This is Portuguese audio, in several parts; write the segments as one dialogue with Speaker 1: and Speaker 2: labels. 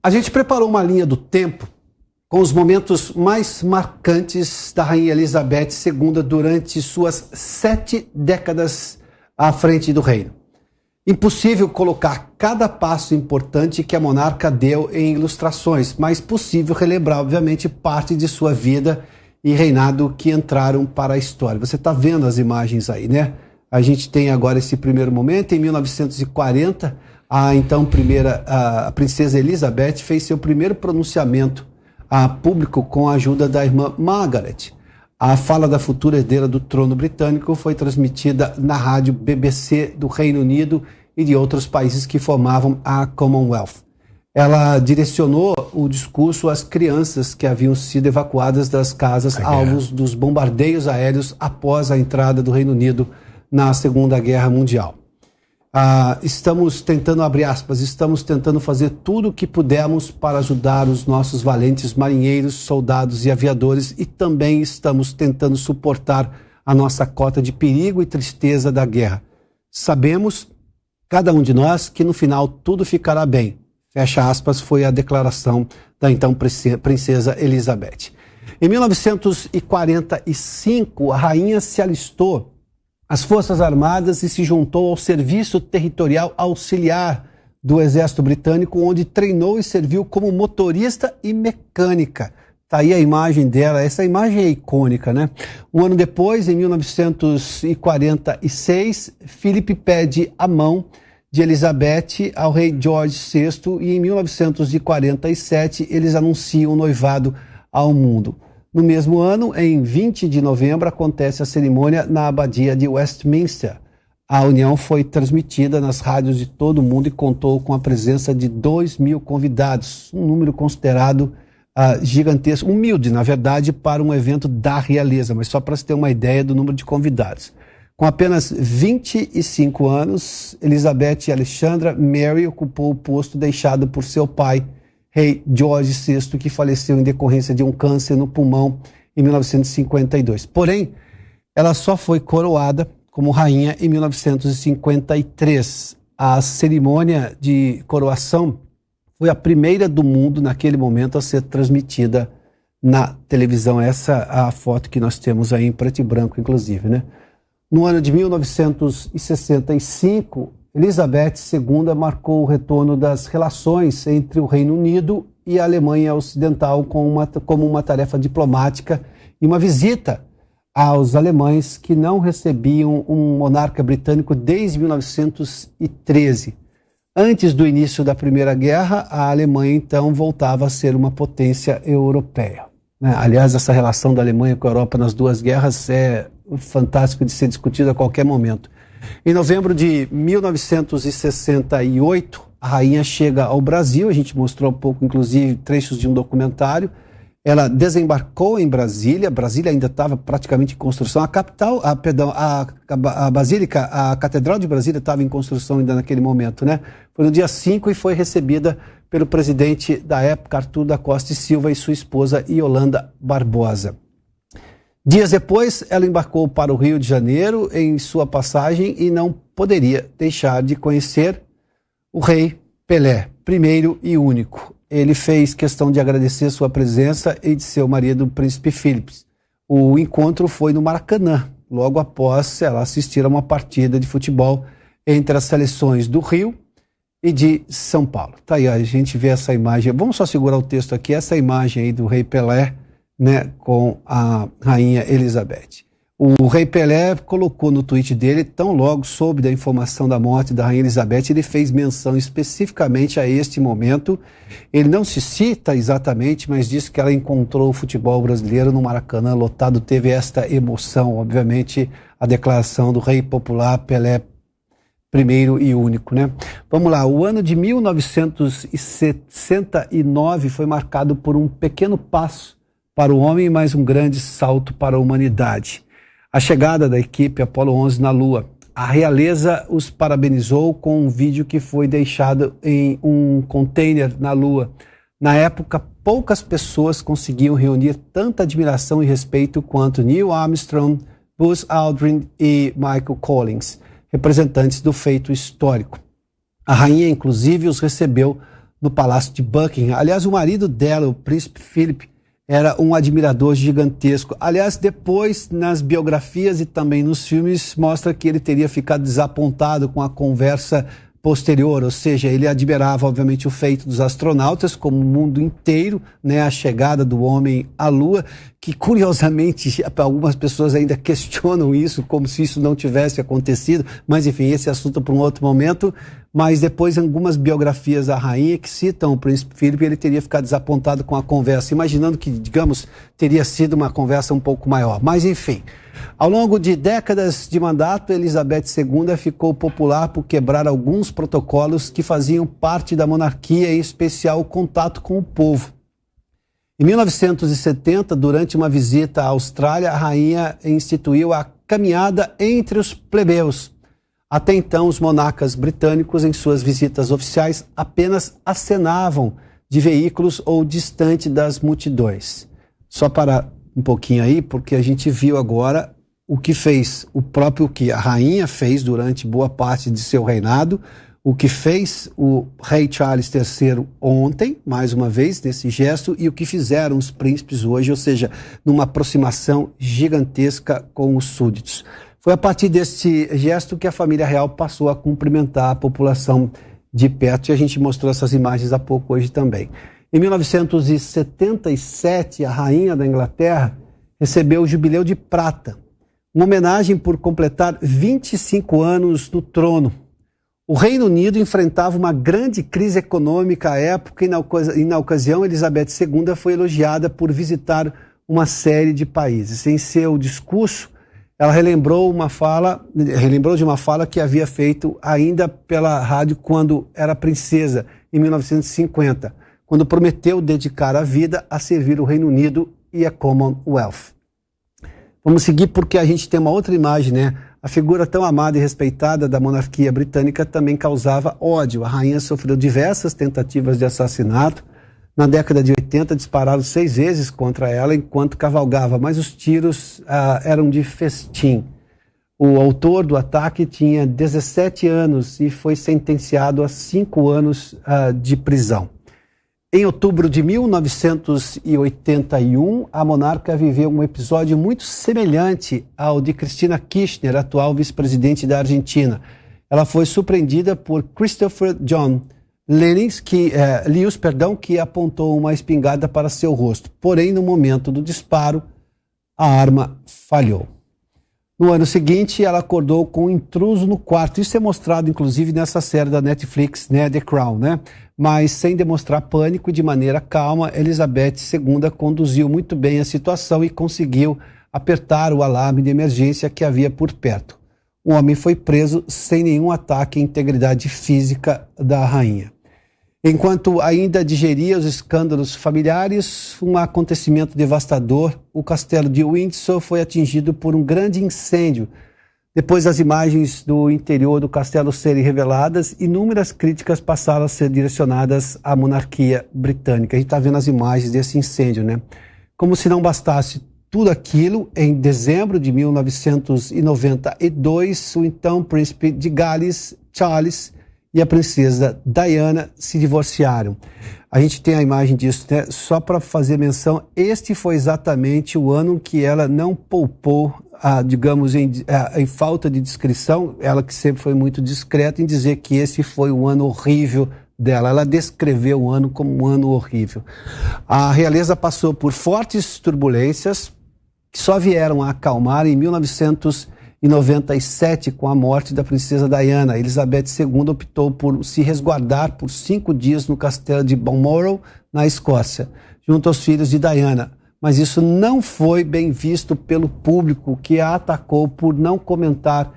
Speaker 1: A gente preparou uma linha do tempo com os momentos mais marcantes da Rainha Elizabeth II durante suas 7 décadas à frente do reino. Impossível colocar cada passo importante que a monarca deu em ilustrações, mas possível relembrar, obviamente, parte de sua vida e reinado que entraram para a história. Você está vendo as imagens aí, né? A gente tem agora esse primeiro momento. Em 1940, a princesa Elizabeth fez seu primeiro pronunciamento a público com a ajuda da irmã Margaret. A fala da futura herdeira do trono britânico foi transmitida na rádio BBC do Reino Unido e de outros países que formavam a Commonwealth. Ela direcionou o discurso às crianças que haviam sido evacuadas das casas alvos dos bombardeios aéreos após a entrada do Reino Unido na Segunda Guerra Mundial. Estamos tentando, abre aspas, estamos tentando fazer tudo o que pudermos para ajudar os nossos valentes marinheiros, soldados e aviadores, e também estamos tentando suportar a nossa cota de perigo e tristeza da guerra. Sabemos, cada um de nós, que no final tudo ficará bem. Fecha aspas, foi a declaração da então princesa Elizabeth. Em 1945, a rainha se alistou às Forças Armadas e se juntou ao Serviço Territorial Auxiliar do Exército Britânico, onde treinou e serviu como motorista e mecânica. Está aí a imagem dela, essa imagem é icônica, né? Um ano depois, em 1946, Philip pede a mão de Elizabeth ao rei George VI e em 1947 eles anunciam o noivado ao mundo. No mesmo ano, em 20 de novembro, acontece a cerimônia na abadia de Westminster. A união foi transmitida nas rádios de todo o mundo e contou com a presença de 2.000 convidados, um número considerado gigantesco, humilde, na verdade, para um evento da realeza, mas só para se ter uma ideia do número de convidados. Com apenas 25 anos, Elizabeth Alexandra Mary ocupou o posto deixado por seu pai, rei George VI, que faleceu em decorrência de um câncer no pulmão em 1952. Porém, ela só foi coroada como rainha em 1953. A cerimônia de coroação foi a primeira do mundo naquele momento a ser transmitida na televisão. Essa é a foto que nós temos aí em preto e branco, inclusive, né? No ano de 1965, Elizabeth II marcou o retorno das relações entre o Reino Unido e a Alemanha Ocidental como uma tarefa diplomática e uma visita aos alemães que não recebiam um monarca britânico desde 1913. Antes do início da Primeira Guerra, a Alemanha então voltava a ser uma potência europeia. Aliás, essa relação da Alemanha com a Europa nas duas guerras é fantástico de ser discutido a qualquer momento. Em novembro de 1968, a rainha chega ao Brasil. A gente mostrou um pouco, inclusive, trechos de um documentário. Ela desembarcou em Brasília. Brasília ainda estava praticamente em construção. A Basílica, a Catedral de Brasília estava em construção ainda naquele momento, né? Foi no dia 5 e foi recebida pelo presidente da época, Arthur da Costa e Silva, e sua esposa Yolanda Barbosa. Dias depois, ela embarcou para o Rio de Janeiro em sua passagem e não poderia deixar de conhecer o rei Pelé, primeiro e único. Ele fez questão de agradecer sua presença e de seu marido, o príncipe Philip. O encontro foi no Maracanã, logo após ela assistir a uma partida de futebol entre as seleções do Rio e de São Paulo. Tá aí, a gente vê essa imagem. Vamos só segurar o texto aqui, essa imagem aí do rei Pelé, né, com a rainha Elizabeth. O rei Pelé colocou no tweet dele, tão logo soube da informação da morte da rainha Elizabeth, ele fez menção especificamente a este momento. Ele não se cita exatamente, mas disse que ela encontrou o futebol brasileiro no Maracanã lotado, teve esta emoção, obviamente, a declaração do rei popular Pelé, primeiro e único, né? Vamos lá, o ano de 1969 foi marcado por um pequeno passo para o homem, mas um grande salto para a humanidade. A chegada da equipe Apollo 11 na Lua. A realeza os parabenizou com um vídeo que foi deixado em um container na Lua. Na época, poucas pessoas conseguiam reunir tanta admiração e respeito quanto Neil Armstrong, Buzz Aldrin e Michael Collins, representantes do feito histórico. A rainha, inclusive, os recebeu no Palácio de Buckingham. Aliás, o marido dela, o príncipe Philip, era um admirador gigantesco. Aliás, depois, nas biografias e também nos filmes, mostra que ele teria ficado desapontado com a conversa posterior, ou seja, ele admirava, obviamente, o feito dos astronautas, como o mundo inteiro, né, a chegada do homem à Lua, que, curiosamente, algumas pessoas ainda questionam isso, como se isso não tivesse acontecido, mas, enfim, esse assunto para um outro momento. Mas depois, algumas biografias da rainha que citam o príncipe Philip, ele teria ficado desapontado com a conversa, imaginando que, digamos, teria sido uma conversa um pouco maior. Mas, enfim, ao longo de décadas de mandato, Elizabeth II ficou popular por quebrar alguns protocolos que faziam parte da monarquia, em especial o contato com o povo. Em 1970, durante uma visita à Austrália, a rainha instituiu a caminhada entre os plebeus. Até então, os monarcas britânicos, em suas visitas oficiais, apenas acenavam de veículos ou distante das multidões. Só para um pouquinho aí, porque a gente viu agora o que fez, o próprio que a rainha fez durante boa parte de seu reinado, o que fez o rei Charles III ontem, mais uma vez, nesse gesto, e o que fizeram os príncipes hoje, ou seja, numa aproximação gigantesca com os súditos. Foi a partir deste gesto que a família real passou a cumprimentar a população de perto, e a gente mostrou essas imagens há pouco hoje também. Em 1977, a rainha da Inglaterra recebeu o Jubileu de Prata, uma homenagem por completar 25 anos no trono. O Reino Unido enfrentava uma grande crise econômica à época e, na ocasião, Elizabeth II foi elogiada por visitar uma série de países. Em seu discurso, ela relembrou de uma fala que havia feito ainda pela rádio quando era princesa, em 1950, quando prometeu dedicar a vida a servir o Reino Unido e a Commonwealth. Vamos seguir porque a gente tem uma outra imagem, né? A figura tão amada e respeitada da monarquia britânica também causava ódio. A rainha sofreu diversas tentativas de assassinato. Na década de 80, dispararam 6 vezes contra ela enquanto cavalgava, mas os tiros eram de festim. O autor do ataque tinha 17 anos e foi sentenciado a 5 anos de prisão. Em outubro de 1981, a monarca viveu um episódio muito semelhante ao de Cristina Kirchner, atual vice-presidente da Argentina. Ela foi surpreendida por Christopher John Lewis, que apontou uma espingarda para seu rosto. Porém, no momento do disparo, a arma falhou. No ano seguinte, ela acordou com um intruso no quarto. Isso é mostrado, inclusive, nessa série da Netflix, né, The Crown, né? Mas, sem demonstrar pânico e de maneira calma, Elizabeth II conduziu muito bem a situação e conseguiu apertar o alarme de emergência que havia por perto. O homem foi preso sem nenhum ataque à integridade física da rainha. Enquanto ainda digeria os escândalos familiares, um acontecimento devastador, o castelo de Windsor foi atingido por um grande incêndio. Depois das imagens do interior do castelo serem reveladas, inúmeras críticas passaram a ser direcionadas à monarquia britânica. A gente está vendo as imagens desse incêndio, né? Como se não bastasse tudo aquilo, em dezembro de 1992, o então príncipe de Gales, Charles, e a princesa Diana se divorciaram. A gente tem a imagem disso, né? Só para fazer menção, este foi exatamente o ano que ela não poupou, digamos, em falta de discrição, ela que sempre foi muito discreta em dizer que esse foi um ano horrível dela. Ela descreveu o ano como um ano horrível. A realeza passou por fortes turbulências que só vieram a acalmar em 1997, com a morte da princesa Diana. Elizabeth II optou por se resguardar por 5 dias no castelo de Balmoral, na Escócia, junto aos filhos de Diana. Mas isso não foi bem visto pelo público, que a atacou por não comentar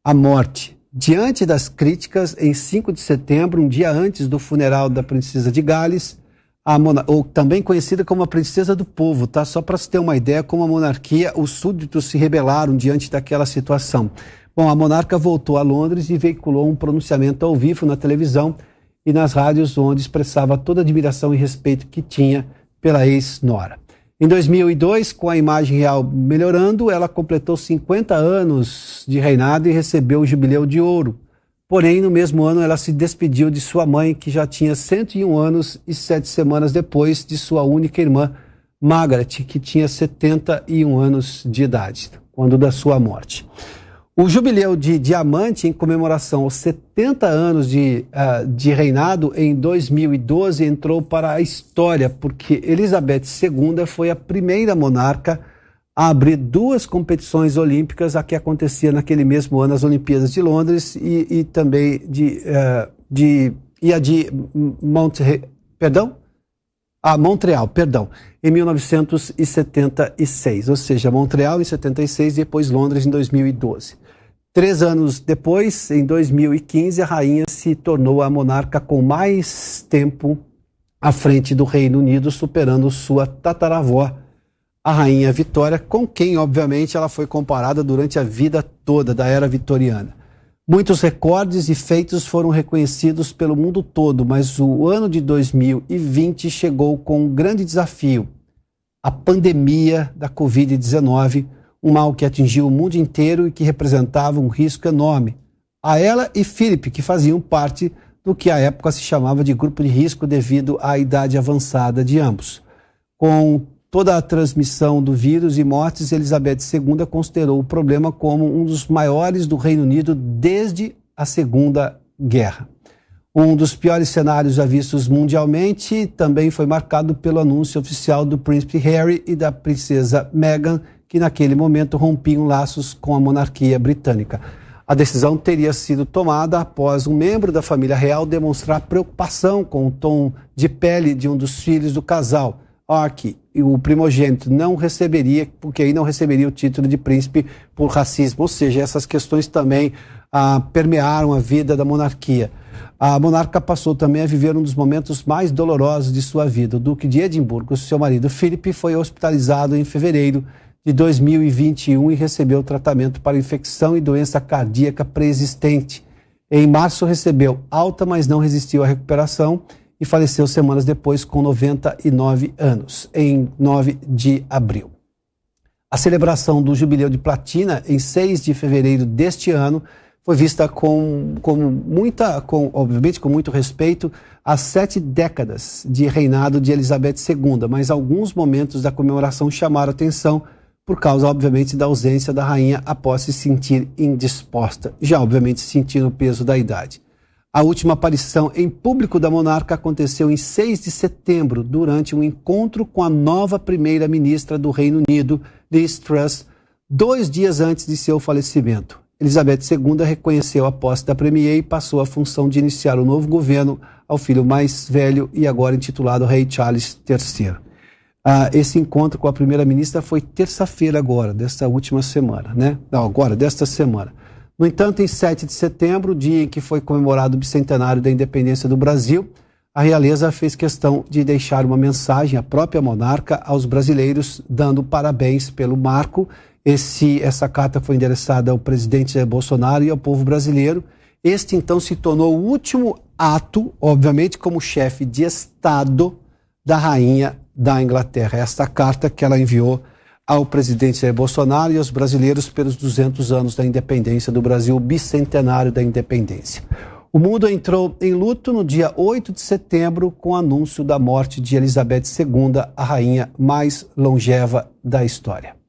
Speaker 1: a morte. Diante das críticas, em 5 de setembro, um dia antes do funeral da princesa de Gales, ou também conhecida como a princesa do povo, tá? Só para se ter uma ideia, como a monarquia, os súditos se rebelaram diante daquela situação. Bom, a monarca voltou a Londres e veiculou um pronunciamento ao vivo na televisão e nas rádios, onde expressava toda a admiração e respeito que tinha pela ex-nora. Em 2002, com a imagem real melhorando, ela completou 50 anos de reinado e recebeu o Jubileu de Ouro Porém, no mesmo ano, ela se despediu de sua mãe, que já tinha 101 anos e 7 semanas depois de sua única irmã, Margaret, que tinha 71 anos de idade, quando da sua morte. O jubileu de diamante, em comemoração aos 70 anos de reinado, em 2012, entrou para a história, porque Elizabeth II foi a primeira monarca a abrir 2 competições olímpicas, a que acontecia naquele mesmo ano, as Olimpíadas de Londres e também Montreal, em 1976, ou seja, Montreal em 76 e depois Londres em 2012. 3 anos depois, em 2015, a rainha se tornou a monarca com mais tempo à frente do Reino Unido, superando sua tataravó, a rainha Vitória, com quem, obviamente, ela foi comparada durante a vida toda da era vitoriana. Muitos recordes e feitos foram reconhecidos pelo mundo todo, mas o ano de 2020 chegou com um grande desafio: a pandemia da Covid-19, um mal que atingiu o mundo inteiro e que representava um risco enorme a ela e Philip, que faziam parte do que à época se chamava de grupo de risco devido à idade avançada de ambos. Com toda a transmissão do vírus e mortes, Elizabeth II considerou o problema como um dos maiores do Reino Unido desde a Segunda Guerra. Um dos piores cenários já vistos mundialmente também foi marcado pelo anúncio oficial do príncipe Harry e da princesa Meghan, que naquele momento rompiam laços com a monarquia britânica. A decisão teria sido tomada após um membro da família real demonstrar preocupação com o tom de pele de um dos filhos do casal, Archie, e o primogênito não receberia o título de príncipe por racismo, ou seja, essas questões também permearam a vida da monarquia. A monarca passou também a viver um dos momentos mais dolorosos de sua vida. O Duque de Edimburgo, seu marido Philip, foi hospitalizado em fevereiro de 2021 e recebeu tratamento para infecção e doença cardíaca pré-existente. Em março recebeu alta, mas não resistiu à recuperação e faleceu semanas depois com 99 anos, em 9 de abril. A celebração do Jubileu de Platina, em 6 de fevereiro deste ano, foi vista obviamente com muito respeito às 7 décadas de reinado de Elizabeth II, mas alguns momentos da comemoração chamaram atenção por causa, obviamente, da ausência da rainha após se sentir indisposta, já obviamente sentindo o peso da idade. A última aparição em público da monarca aconteceu em 6 de setembro, durante um encontro com a nova primeira-ministra do Reino Unido, Liz Truss, 2 dias antes de seu falecimento. Elizabeth II reconheceu a posse da premier e passou a função de iniciar o novo governo ao filho mais velho e agora intitulado Rei Charles III. Esse encontro com a primeira-ministra foi terça-feira desta semana. No entanto, em 7 de setembro, dia em que foi comemorado o bicentenário da independência do Brasil, a realeza fez questão de deixar uma mensagem à própria monarca aos brasileiros, dando parabéns pelo marco. Essa carta foi endereçada ao presidente Jair Bolsonaro e ao povo brasileiro. Este, então, se tornou o último ato, obviamente, como chefe de Estado da rainha da Inglaterra. Esta carta que ela enviou ao presidente Jair Bolsonaro e aos brasileiros pelos 200 anos da independência do Brasil, o bicentenário da independência. O mundo entrou em luto no dia 8 de setembro com o anúncio da morte de Elizabeth II, a rainha mais longeva da história.